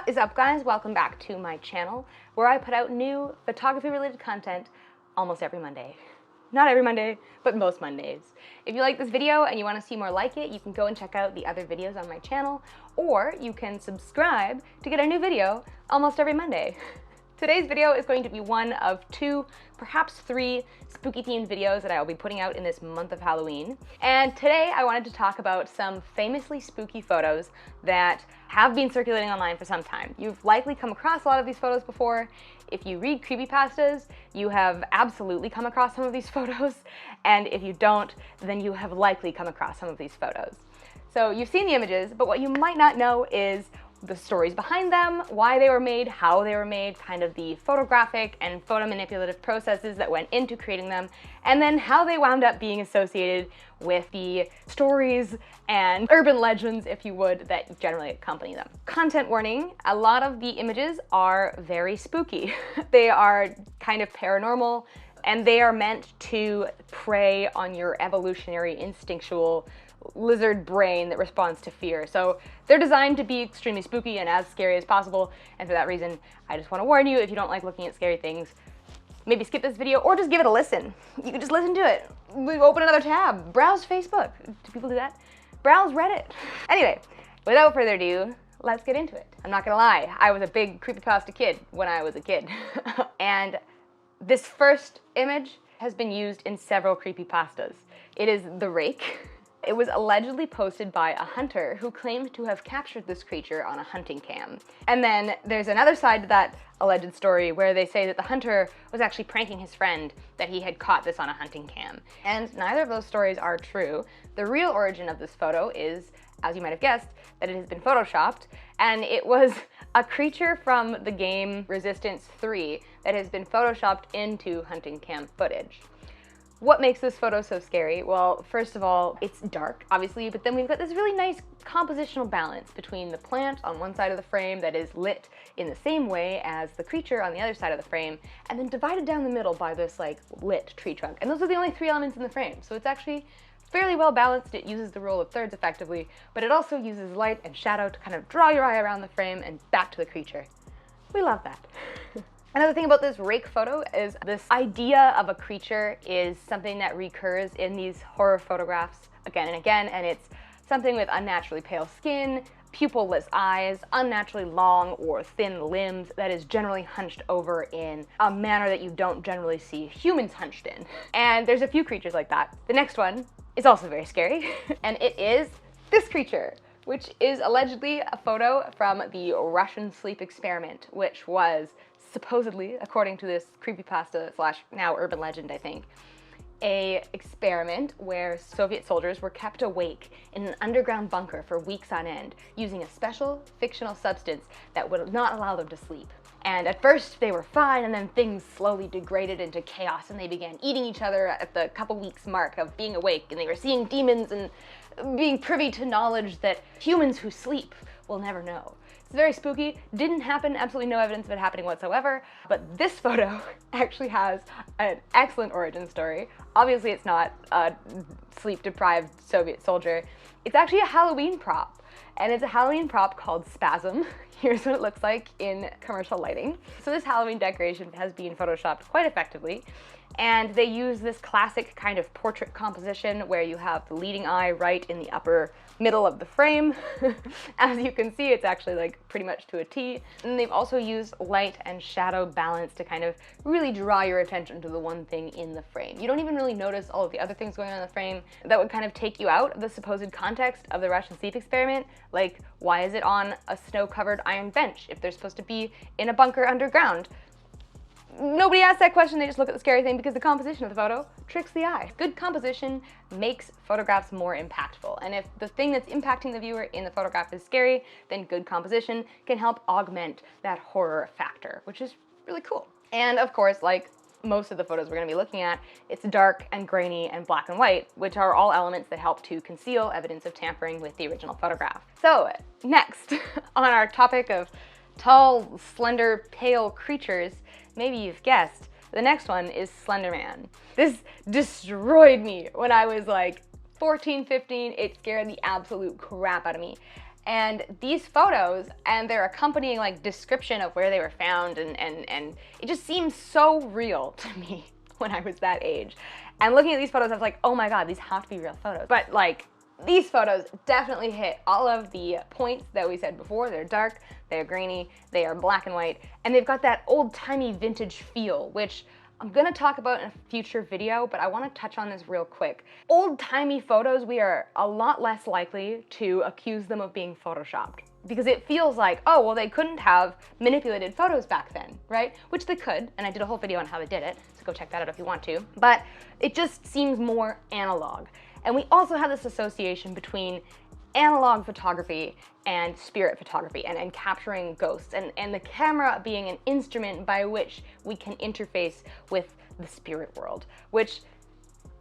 What is up, guys? Welcome back to my channel where I put out new photography related content almost every Monday. Not every Monday, but most Mondays. If you like this video and you want to see more like it, you can go and check out the other videos on my channel, or you can subscribe to get a new video almost every Monday. Today's video is going to be one of two, perhaps three spooky themed videos that I will be putting out in this month of Halloween. And today I wanted to talk about some famously spooky photos that have been circulating online for some time. You've likely come across a lot of these photos before. If you read creepypastas, you have absolutely come across some of these photos. And if you don't, then you have likely come across some of these photos. So you've seen the images, but what you might not know is the stories behind them, why they were made, how they were made, kind of the photographic and photo manipulative processes that went into creating them, and then how they wound up being associated with the stories and urban legends, if you would, that generally accompany them. Content warning, a lot of the images are very spooky. They are kind of paranormal, and they are meant to prey on your evolutionary instinctual lizard brain that responds to fear. So they're designed to be extremely spooky and as scary as possible, and for that reason I just want to warn you, if you don't like looking at scary things, maybe skip this video or just give it a listen. You can just listen to it. Open another tab. Browse Facebook. Do people do that? Browse Reddit. Anyway, without further ado, let's get into it. I'm not gonna lie, I was a big creepypasta kid when I was a kid. And this first image has been used in several creepypastas. It is the rake. It was allegedly posted by a hunter who claimed to have captured this creature on a hunting cam. And then there's another side to that alleged story where they say that the hunter was actually pranking his friend that he had caught this on a hunting cam. And neither of those stories are true. The real origin of this photo is, as you might have guessed, that it has been photoshopped, and it was a creature from the game Resistance 3 that has been photoshopped into hunting cam footage. What makes this photo so scary? Well, first of all, it's dark, obviously, but then we've got this really nice compositional balance between the plant on one side of the frame that is lit in the same way as the creature on the other side of the frame, and then divided down the middle by this like lit tree trunk. And those are the only three elements in the frame, so it's actually fairly well balanced. It uses the rule of thirds effectively, but it also uses light and shadow to kind of draw your eye around the frame and back to the creature. We love that. Another thing about this rake photo is this idea of a creature is something that recurs in these horror photographs again and again, and it's something with unnaturally pale skin, pupilless eyes, unnaturally long or thin limbs that is generally hunched over in a manner that you don't generally see humans hunched in. And there's a few creatures like that. The next one is also very scary, and it is this creature, which is allegedly a photo from the Russian sleep experiment, which was supposedly, according to this creepypasta slash now urban legend, I think, a experiment where Soviet soldiers were kept awake in an underground bunker for weeks on end using a special fictional substance that would not allow them to sleep. And at first they were fine, and then things slowly degraded into chaos and they began eating each other at the couple weeks mark of being awake, and they were seeing demons and being privy to knowledge that humans who sleep will never know. It's very spooky, didn't happen, absolutely no evidence of it happening whatsoever, but this photo actually has an excellent origin story. Obviously it's not a sleep-deprived Soviet soldier, it's actually a Halloween prop, and it's a Halloween prop called Spasm. Here's what it looks like in commercial lighting. So this Halloween decoration has been photoshopped quite effectively, and they use this classic kind of portrait composition where you have the leading eye right in the upper middle of the frame. As you can see, it's actually like pretty much to a T. And they've also used light and shadow balance to kind of really draw your attention to the one thing in the frame. You don't even really notice all of the other things going on in the frame that would kind of take you out of the supposed context of the Russian sleep experiment. Like, why is it on a snow-covered iron bench if they're supposed to be in a bunker underground? Nobody asks that question, they just look at the scary thing because the composition of the photo tricks the eye. Good composition makes photographs more impactful, and if the thing that's impacting the viewer in the photograph is scary, then good composition can help augment that horror factor, which is really cool. And of course, like most of the photos we're going to be looking at, it's dark and grainy and black and white, which are all elements that help to conceal evidence of tampering with the original photograph. So next, on our topic of tall, slender, pale creatures, maybe you've guessed, the next one is Slenderman. This destroyed me when I was like 14, 15. It scared the absolute crap out of me. And these photos and their accompanying like description of where they were found and it just seems so real to me when I was that age. And looking at these photos, I was like, oh my God, these have to be real photos. But like, these photos definitely hit all of the points that we said before. They're dark, they're grainy, they are black and white, and they've got that old-timey vintage feel, which I'm gonna talk about in a future video, but I wanna touch on this real quick. Old-timey photos, we are a lot less likely to accuse them of being photoshopped, because it feels like, oh, well, they couldn't have manipulated photos back then, right? Which they could, and I did a whole video on how they did it, so go check that out if you want to. But it just seems more analog. And we also have this association between analog photography and spirit photography and capturing ghosts and the camera being an instrument by which we can interface with the spirit world, which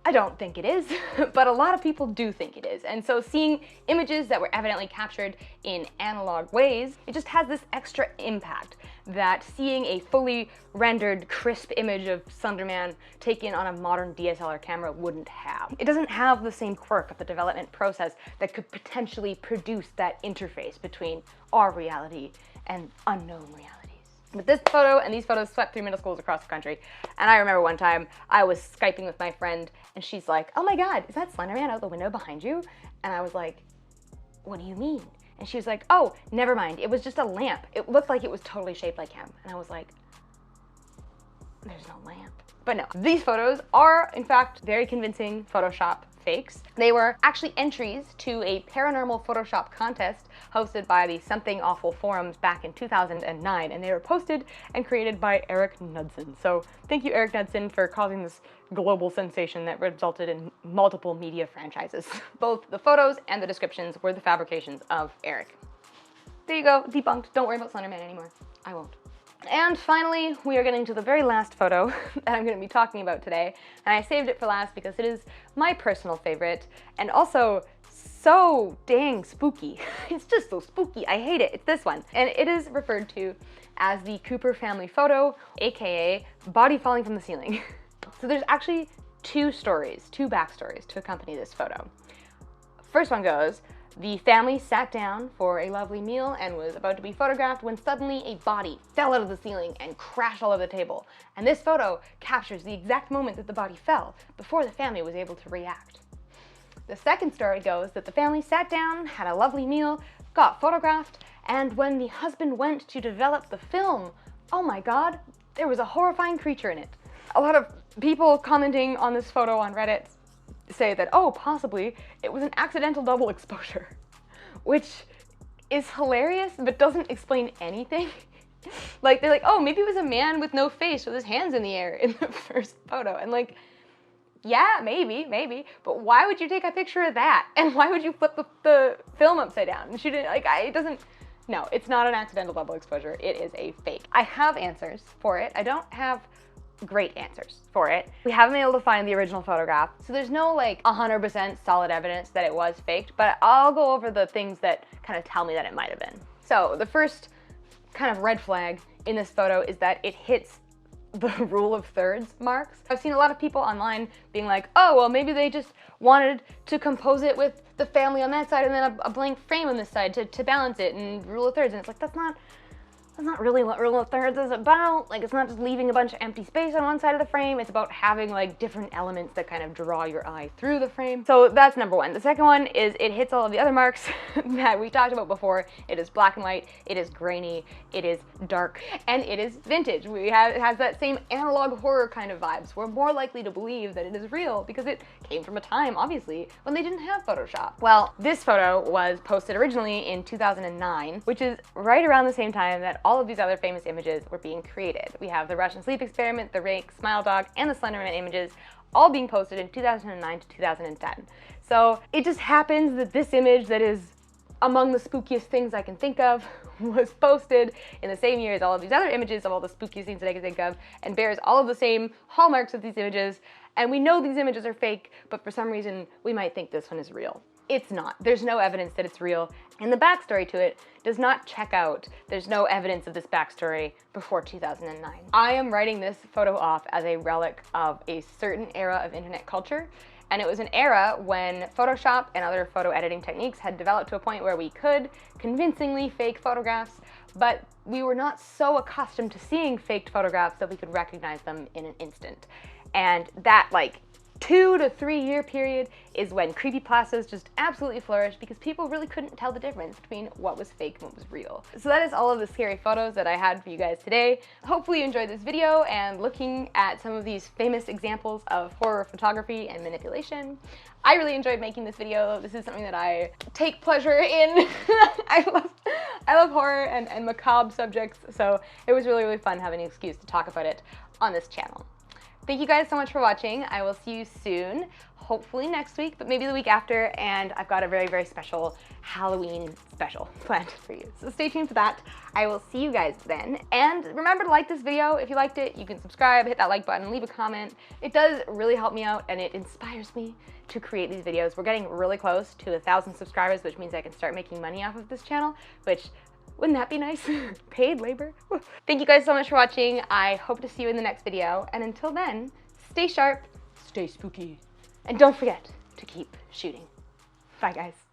I don't think it is, but a lot of people do think it is. And so seeing images that were evidently captured in analog ways, it just has this extra impact that seeing a fully rendered, crisp image of Slenderman taken on a modern DSLR camera wouldn't have. It doesn't have the same quirk of the development process that could potentially produce that interface between our reality and unknown reality. But this photo and these photos swept through middle schools across the country. And I remember one time I was Skyping with my friend and she's like, oh my God, is that Slenderman out the window behind you? And I was like, what do you mean? And she was like, oh, never mind. It was just a lamp. It looked like it was totally shaped like him. And I was like, there's no lamp. But no, these photos are in fact very convincing Photoshop fakes. They were actually entries to a paranormal Photoshop contest hosted by the Something Awful forums back in 2009, and they were posted and created by Eric Knudsen. So thank you, Eric Knudsen, for causing this global sensation that resulted in multiple media franchises. Both the photos and the descriptions were the fabrications of Eric. There you go, debunked. Don't worry about Slenderman anymore. I won't. And finally, we are getting to the very last photo that I'm going to be talking about today, and I saved it for last because it is my personal favorite, and also so dang spooky. It's just so spooky, I hate it. It's this one. And it is referred to as the Cooper family photo, aka body falling from the ceiling. So there's actually two backstories to accompany this photo. First one goes, the family sat down for a lovely meal and was about to be photographed when suddenly a body fell out of the ceiling and crashed all over the table. And this photo captures the exact moment that the body fell before the family was able to react. The second story goes that the family sat down, had a lovely meal, got photographed, and when the husband went to develop the film, oh my God, there was a horrifying creature in it. A lot of people commenting on this photo on Reddit say that, oh, possibly it was an accidental double exposure, which is hilarious, but doesn't explain anything. Like, they're like, oh, maybe it was a man with no face with his hands in the air in the first photo. And like, yeah, maybe, but why would you take a picture of that? And why would you flip the film upside down and shoot it? Like, it doesn't, no, it's not an accidental double exposure. It is a fake. I have answers for it. I don't have great answers for it. We haven't been able to find the original photograph, so there's no like 100% solid evidence that it was faked, but I'll go over the things that kind of tell me that it might have been. So the first kind of red flag in this photo is that it hits the rule of thirds marks. I've seen a lot of people online being like, oh, well, maybe they just wanted to compose it with the family on that side and then a blank frame on this side to balance it and rule of thirds, and it's like, that's not really what rule of thirds is about. Like, it's not just leaving a bunch of empty space on one side of the frame. It's about having like different elements that kind of draw your eye through the frame. So that's number one. The second one is it hits all of the other marks that we talked about before. It is black and white, it is grainy, it is dark, and it is vintage. It has that same analog horror kind of vibes. We're more likely to believe that it is real because it came from a time, obviously, when they didn't have Photoshop. Well, this photo was posted originally in 2009, which is right around the same time that all of these other famous images were being created. We have the Russian sleep experiment, the rake, smile dog, and the Slenderman images all being posted in 2009 to 2010. So it just happens that this image that is among the spookiest things I can think of was posted in the same year as all of these other images of all the spookiest things that I can think of, and bears all of the same hallmarks of these images. And we know these images are fake, but for some reason we might think this one is real. It's not. There's no evidence that it's real, and the backstory to it does not check out. There's no evidence of this backstory before 2009. I am writing this photo off as a relic of a certain era of internet culture, And it was an era when Photoshop and other photo editing techniques had developed to a point where we could convincingly fake photographs, but we were not so accustomed to seeing faked photographs that we could recognize them in an instant. And that, like, 2 to 3 year period is when creepypastas just absolutely flourished because people really couldn't tell the difference between what was fake and what was real. So that is all of the scary photos that I had for you guys today. Hopefully you enjoyed this video and looking at some of these famous examples of horror photography and manipulation. I really enjoyed making this video. This is something that I take pleasure in. I love horror and macabre subjects, so it was really, really fun having an excuse to talk about it on this channel. Thank you guys so much for watching. I will see you soon, hopefully next week, but maybe the week after, and I've got a very, very special Halloween special planned for you. So stay tuned for that. I will see you guys then. And remember to like this video. If you liked it, you can subscribe, hit that like button, leave a comment. It does really help me out and it inspires me to create these videos. We're getting really close to 1,000 subscribers, which means I can start making money off of this channel, which wouldn't that be nice? Paid labor. Thank you guys so much for watching. I hope to see you in the next video. And until then, stay sharp, stay spooky, and don't forget to keep shooting. Bye guys.